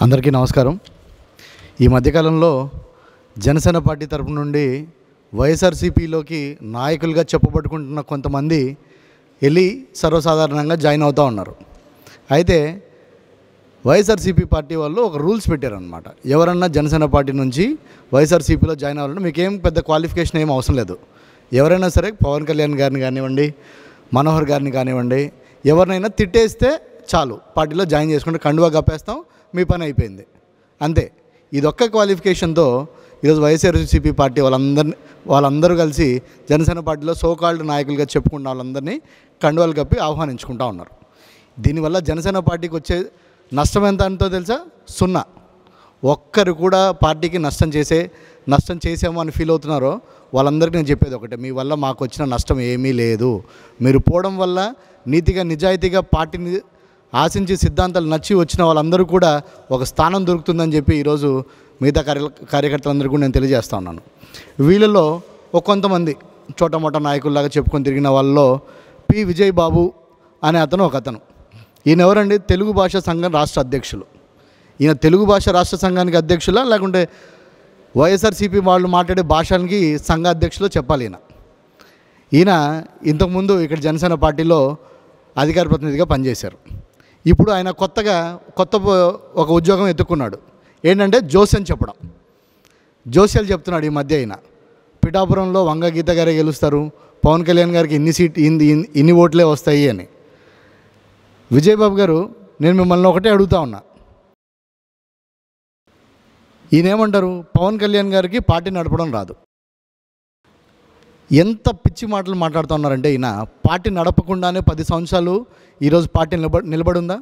అందరికీ నమస్కారం. ఈ మధ్యకాలంలో జనసేన పార్టీ తరపు నుండి వైఎస్ఆర్సీపీలోకి నాయకులుగా చెప్పబట్టుకుంటున్న కొంతమంది వెళ్ళి సర్వసాధారణంగా జాయిన్ అవుతూ ఉన్నారు. అయితే వైఎస్ఆర్సీపీ పార్టీ వాళ్ళు ఒక రూల్స్ పెట్టారనమాట. ఎవరన్నా జనసేన పార్టీ నుంచి వైఎస్ఆర్సీపీలో జాయిన్ అవ్వాలంటే మీకేం పెద్ద క్వాలిఫికేషన్ ఏం అవసరం లేదు. ఎవరైనా సరే పవన్ కళ్యాణ్ గారిని కానివ్వండి, మనోహర్ గారిని కానివ్వండి, ఎవరినైనా తిట్టేస్తే చాలు పార్టీలో జాయిన్ చేసుకుంటే కండువా కప్పేస్తాం, మీ పని అయిపోయింది అంతే. ఇదొక్క క్వాలిఫికేషన్తో ఈరోజు వైఎస్ఆర్సీపీ పార్టీ వాళ్ళందరూ కలిసి జనసేన పార్టీలో సోకాల్డ్ నాయకులుగా చెప్పుకున్న వాళ్ళందరినీ కండువాలు కప్పి ఆహ్వానించుకుంటూ ఉన్నారు. దీనివల్ల జనసేన పార్టీకి వచ్చే నష్టం ఎంత అంతో తెలుసా? 0. ఒక్కరు కూడా పార్టీకి నష్టం చేసామో అని ఫీల్ అవుతున్నారో వాళ్ళందరికీ నేను చెప్పేది ఒకటే, మీ వల్ల మాకు వచ్చిన నష్టం ఏమీ లేదు. మీరు పోవడం వల్ల నీతిగా నిజాయితీగా పార్టీని ఆశించి సిద్ధాంతాలు నచ్చి వచ్చిన వాళ్ళందరూ కూడా ఒక స్థానం దొరుకుతుందని చెప్పి ఈరోజు మిగతా కార్యకర్తలందరూ కూడా నేను తెలియజేస్తా ఉన్నాను. వీళ్ళలో కొంతమంది చోటమోట నాయకుల్లాగా చెప్పుకొని తిరిగిన వాళ్ళలో పి. విజయ్ బాబు అనే అతను. ఈయన ఎవరండి? తెలుగు భాషా సంఘం రాష్ట్ర అధ్యక్షులు. ఈయన తెలుగు భాష రాష్ట్ర సంఘానికి అధ్యక్షులా లేకుంటే వైఎస్ఆర్సీపీ వాళ్ళు మాట్లాడే భాషలకి సంఘ అధ్యక్షులు చెప్పాలి. ఈయన ఇంతకుముందు ఇక్కడ జనసేన పార్టీలో అధికార ప్రతినిధిగా పనిచేశారు. ఇప్పుడు ఆయన కొత్త ఒక ఉద్యోగం ఎత్తుక్కున్నాడు. ఏంటంటే జోస్యం చెప్పడం. జోస్యాలు చెప్తున్నాడు ఈ మధ్య. ఆయన పిఠాపురంలో వంగ గీత గారే గెలుస్తారు, పవన్ కళ్యాణ్ గారికి ఇన్ని ఓట్లే వస్తాయి అని. విజయబాబు గారు, నేను మిమ్మల్ని ఒకటే అడుగుతా ఉన్నా, ఈయనేమంటారు? పవన్ కళ్యాణ్ గారికి పార్టీ నడపడం రాదు. ఎంత పిచ్చి మాటలు మాట్లాడుతూ ఉన్నారంటే, ఈయన పార్టీ నడపకుండానే 10 సంవత్సరాలు ఈరోజు పార్టీ నిలబడి ఉందా?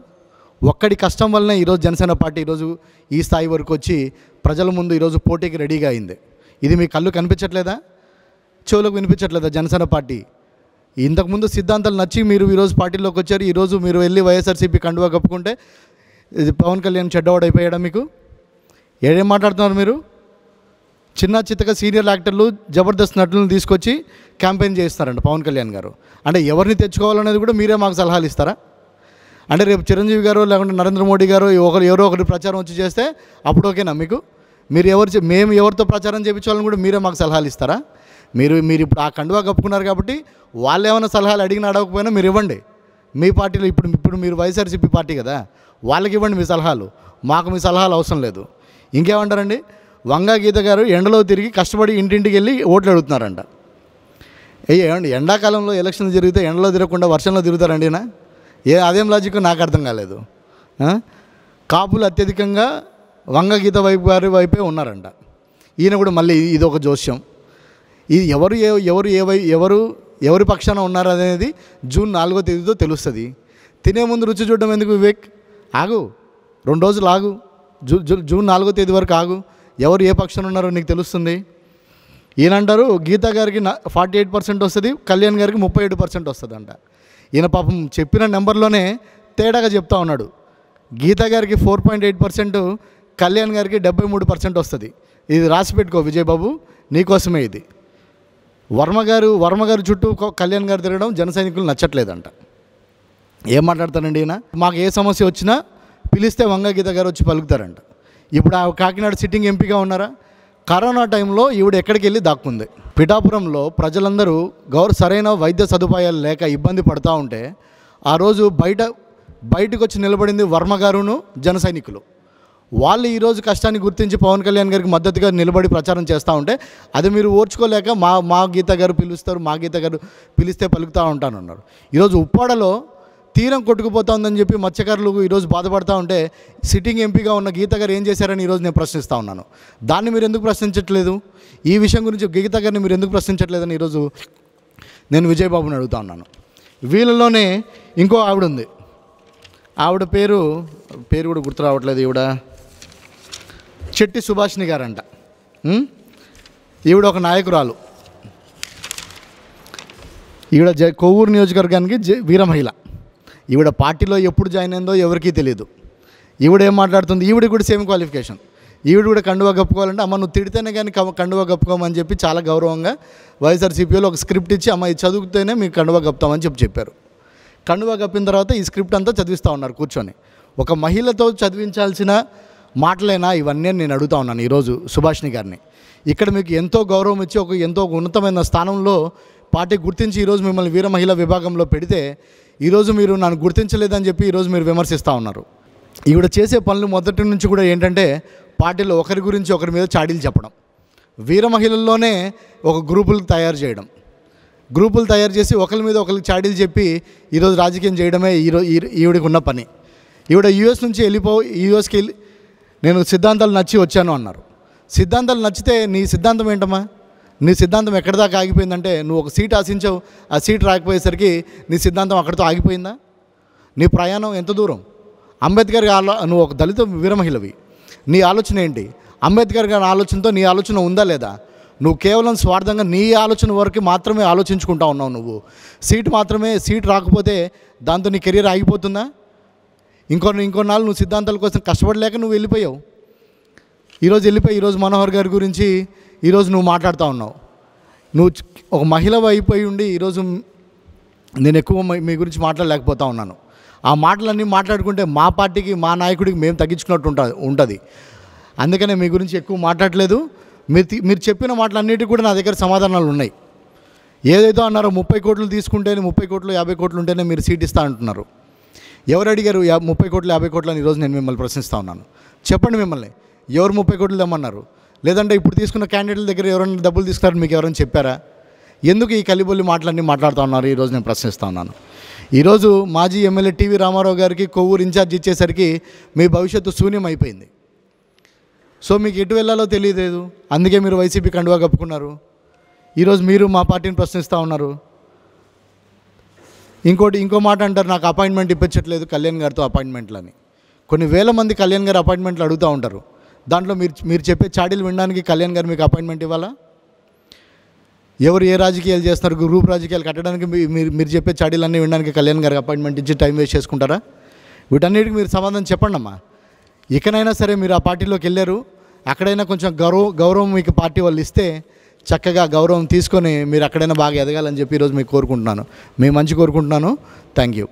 ఒక్కడి కష్టం వల్లనే ఈరోజు జనసేన పార్టీ ఈరోజు ఈ స్థాయి వరకు వచ్చి ప్రజల ముందు ఈరోజు పోటీకి రెడీగా అయింది. ఇది మీ కళ్ళు కనిపించట్లేదా? చెవులకు వినిపించట్లేదా? జనసేన పార్టీ ఇంతకుముందు సిద్ధాంతాలు నచ్చి మీరు ఈరోజు పార్టీలోకి వచ్చారు. ఈరోజు మీరు వెళ్ళి వైఎస్ఆర్సీపీ కండువా కప్పుకుంటే ఇది పవన్ కళ్యాణ్ చెడ్డవాడు అయిపోయాడా? మీకు ఏం మాట్లాడుతున్నారు మీరు? చిన్న చిత్తగా సీనియర్ యాక్టర్లు, జబర్దస్త్ నటులను తీసుకొచ్చి క్యాంపెయిన్ చేస్తారంట పవన్ కళ్యాణ్ గారు. అంటే ఎవరిని తెచ్చుకోవాలనేది కూడా మీరే మాకు సలహాలు ఇస్తారా? అంటే రేపు చిరంజీవి గారు లేకుంటే నరేంద్ర మోడీ గారు ఎవరో ఒకరి ప్రచారం వచ్చి చేస్తే అప్పుడు ఓకేనా మీకు? మేము ఎవరితో ప్రచారం చేయించాలని కూడా మీరే మాకు సలహాలు ఇస్తారా? మీరు ఇప్పుడు ఆ కండువా కప్పుకున్నారు కాబట్టి వాళ్ళు ఏమైనా సలహాలు అడగకపోయినా మీరు ఇవ్వండి. మీ పార్టీలో ఇప్పుడు మీరు వైఎస్ఆర్సీపీ పార్టీ కదా, వాళ్ళకి ఇవ్వండి మీ సలహాలు. మాకు మీ సలహాలు అవసరం లేదు. ఇంకేమంటారండి? వంగా గీత గారు ఎండలో తిరిగి కష్టపడి ఇంటింటికి వెళ్ళి ఓట్లు అడుగుతున్నారంట. ఏమండి, ఎండాకాలంలో ఎలక్షన్లు జరిగితే ఎండలో తిరగకుండా వర్షంలో తిరుగుతారండి? అదేం లాజిక్ నాకు అర్థం కాలేదు. కాపులు అత్యధికంగా వంగ గీత వైపే ఉన్నారంట. ఈయన కూడా మళ్ళీ ఇది ఒక జోస్యం. ఇది ఎవరి పక్షాన ఉన్నారు అనేది జూన్ 4వ తేదీతో తెలుస్తుంది. తినే ముందు రుచి చూడడం ఎందుకు వివేక్? ఆగు, 2 రోజులు ఆగు. జూన్ 4వ తేదీ వరకు ఆగు. ఎవరు ఏ పక్షాన ఉన్నారో నీకు తెలుస్తుంది. ఈయనంటారు గీతా గారికి 48% వస్తుంది, కళ్యాణ్ గారికి 37% వస్తుంది అంట. ఈయన పాపం చెప్పిన నెంబర్లోనే తేడాగా చెప్తా ఉన్నాడు. గీతా గారికి 4.8%, కళ్యాణ్ గారికి 73% వస్తుంది. ఇది రాసి పెట్టుకో విజయబాబు, నీకోసమే ఇది. వర్మ గారు చుట్టూ కళ్యాణ్ గారు తిరగడం జన సైనికులు నచ్చట్లేదంట. ఏం మాట్లాడతానండి ఈయన? మాకు ఏ సమస్య వచ్చినా పిలిస్తే వంగ గీత గారు వచ్చి పలుకుతారంట. ఇప్పుడు ఆ కాకినాడ సిట్టింగ్ ఎంపీగా ఉన్నారా? కరోనా టైంలో ఈవిడ ఎక్కడికి వెళ్ళి దాక్కుంది. పిఠాపురంలో ప్రజలందరూ సరైన వైద్య సదుపాయాలు లేక ఇబ్బంది పడుతూ ఉంటే ఆ రోజు బయటకు వచ్చి నిలబడింది వర్మ గారును జన సైనికులు. వాళ్ళు ఈరోజు కష్టాన్ని గుర్తించి పవన్ కళ్యాణ్ గారికి మద్దతుగా నిలబడి ప్రచారం చేస్తూ ఉంటే అది మీరు ఓర్చుకోలేక మా గీత గారు పిలుస్తారు, మా గీత గారు పిలిస్తే పలుకుతూ ఉంటానన్నారు. ఈరోజు ఉప్పాడలో తీరం కొట్టుకుపోతా ఉందని చెప్పి మత్స్యకారులు ఈరోజు బాధపడుతూ ఉంటే సిట్టింగ్ ఎంపీగా ఉన్న గీత గారు ఏం చేశారని ఈరోజు నేను ప్రశ్నిస్తూ ఉన్నాను. దాన్ని మీరు ఎందుకు ప్రశ్నించట్లేదు? ఈ విషయం గురించి గీత గారిని మీరు ఎందుకు ప్రశ్నించట్లేదని ఈరోజు నేను విజయబాబుని అడుగుతా ఉన్నాను. వీళ్ళలోనే ఇంకో ఆవిడ ఉంది. ఆవిడ పేరు కూడా గుర్తు రావట్లేదు. ఈవిడ చెట్టి సుభాషిణి గారంట. ఈవిడ ఒక నాయకురాలు. ఈవిడ కొవ్వూరు నియోజకవర్గానికి వీర మహిళ. ఈవిడ పార్టీలో ఎప్పుడు జాయిన్ అయిందో ఎవరికీ తెలియదు. ఈవిడ ఏం మాట్లాడుతుంది? ఈవిడ కూడా సేమ్ క్వాలిఫికేషన్. ఈవిడ కూడా కండువా కప్పుకోవాలంటే అమ్మ నువ్వు తిడితేనే కానీ కండువా కప్పుకోమని చెప్పి చాలా గౌరవంగా వైఎస్ఆర్సీపీలో ఒక స్క్రిప్ట్ ఇచ్చి అమ్మ ఇది చదివితేనే మీకు కండువా కప్పుతామని చెప్పారు. కండువా కప్పిన తర్వాత ఈ స్క్రిప్ట్ అంతా చదివిస్తూ ఉన్నారు కూర్చొని. ఒక మహిళతో చదివించాల్సిన మాటలేనా ఇవన్నీ అని నేను అడుగుతా ఉన్నాను ఈరోజు సుభాష్ని గారిని. ఇక్కడ మీకు ఎంతో గౌరవం ఇచ్చి ఎంతో ఉన్నతమైన స్థానంలో పార్టీ గుర్తించి ఈరోజు మిమ్మల్ని వీర మహిళా విభాగంలో పెడితే ఈరోజు మీరు నన్ను గుర్తించలేదని చెప్పి ఈరోజు మీరు విమర్శిస్తూ ఉన్నారు. ఈవిడ చేసే పనులు మొదటి నుంచి కూడా ఏంటంటే పార్టీలో ఒకరి గురించి ఒకరి మీద చాడీలు చెప్పడం, వీర మహిళల్లోనే ఒక గ్రూపులు తయారు చేయడం, గ్రూపులు తయారు చేసి ఒకరి మీద ఒకరికి చాడీలు చెప్పి ఈరోజు రాజకీయం చేయడమే ఈవిడికి ఉన్న పని. ఈవిడ యూఎస్ నుంచి యూఎస్కి వెళ్ళి నేను సిద్ధాంతాలు నచ్చి వచ్చాను అన్నారు. సిద్ధాంతాలు నచ్చితే నీ సిద్ధాంతం ఏంటమ్మా? నీ సిద్ధాంతం ఎక్కడి దాకా ఆగిపోయిందంటే నువ్వు ఒక సీట్ ఆశించావు, ఆ సీట్ రాకపోయేసరికి నీ సిద్ధాంతం అక్కడితో ఆగిపోయిందా? నీ ప్రయాణం ఎంత దూరం? అంబేద్కర్ నువ్వు ఒక దళిత వీరమహిళవి, నీ ఆలోచన ఏంటి? అంబేద్కర్ గారి ఆలోచనతో నీ ఆలోచన ఉందా లేదా? నువ్వు కేవలం స్వార్థంగా నీ ఆలోచన వరకు మాత్రమే ఆలోచించుకుంటా ఉన్నావు. నువ్వు సీట్ రాకపోతే దాంతో నీ కెరీర్ ఆగిపోతుందా? ఇంకో నాళ్ళు నువ్వు సిద్ధాంతాల కోసం కష్టపడలేక నువ్వు వెళ్ళిపోయావు. ఈరోజు మనోహర్ గారి గురించి ఈరోజు నువ్వు మాట్లాడుతూ ఉన్నావు. నువ్వు ఒక మహిళ అయిపోయి ఉండి ఈరోజు నేను ఎక్కువ మీ గురించి మాట్లాడలేకపోతా ఉన్నాను. ఆ మాటలన్నీ మాట్లాడుకుంటే మా పార్టీకి మా నాయకుడికి మేము తగ్గించుకున్నట్టు ఉంటుంది. అందుకనే మీ గురించి ఎక్కువ మాట్లాడలేదు. మీరు చెప్పిన మాటలన్నిటికీ కూడా నా దగ్గర సమాధానాలు ఉన్నాయి. ఏదైతే అన్నారో 30 కోట్లు తీసుకుంటేనే 30 కోట్లు 50 కోట్లు ఉంటేనే మీరు సీట్ ఇస్తా అంటున్నారు. ఎవరు అడిగారు 30 కోట్లు 50 కోట్లు అని? ఈరోజు నేను మిమ్మల్ని ప్రశ్నిస్తూ ఉన్నాను. చెప్పండి, మిమ్మల్ని ఎవరు 30 కోట్లు తెమ్మన్నారు? లేదంటే ఇప్పుడు తీసుకున్న క్యాండిడేట్ల దగ్గర ఎవరైనా డబ్బులు తీసుకున్నారని మీకు ఎవరైనా చెప్పారా? ఎందుకు ఈ కలిబొల్లి మాటలన్నీ మాట్లాడుతూ ఉన్నారు? ఈరోజు నేను ప్రశ్నిస్తూ ఉన్నాను. ఈరోజు మాజీ ఎమ్మెల్యే టీవీ రామారావు గారికి కొవ్వూరు ఇన్ఛార్జ్ ఇచ్చేసరికి మీ భవిష్యత్తు శూన్యం అయిపోయింది. సో మీకు ఎటు వెళ్ళాలో తెలియలేదు, అందుకే మీరు వైసీపీ కండువా కప్పుకున్నారు. ఈరోజు మీరు మా పార్టీని ప్రశ్నిస్తూ ఉన్నారు. ఇంకో మాట అంటారు, నాకు అపాయింట్మెంట్ ఇప్పించట్లేదు కళ్యాణ్ గారితో అపాయింట్మెంట్లని. కొన్ని వేల మంది కళ్యాణ్ గారు అపాయింట్మెంట్లు అడుగుతూ ఉంటారు. దాంట్లో మీరు చెప్పే చాడీలు వినడానికి కళ్యాణ్ గారు మీకు అపాయింట్మెంట్ ఇవ్వాలా? ఎవరు ఏ రాజకీయాలు చేస్తున్నారు? గ్రూప్ రాజకీయాలు కట్టడానికి మీరు చెప్పే చాడీలన్నీ వినడానికి కళ్యాణ్ గారికి అపాయింట్మెంట్ ఇచ్చి టైం వేస్ట్ చేసుకుంటారా? వీటన్నిటికి మీరు సమాధానం చెప్పండి అమ్మా. ఇకనైనా సరే మీరు ఆ పార్టీలోకి వెళ్ళారు, అక్కడైనా కొంచెం గౌరవం మీకు పార్టీ వాళ్ళు ఇస్తే చక్కగా గౌరవం తీసుకొని మీరు అక్కడైనా బాగా ఎదగాలని చెప్పి ఈరోజు మీకు కోరుకుంటున్నాను. మీ మంచి కోరుకుంటున్నాను. Thank you.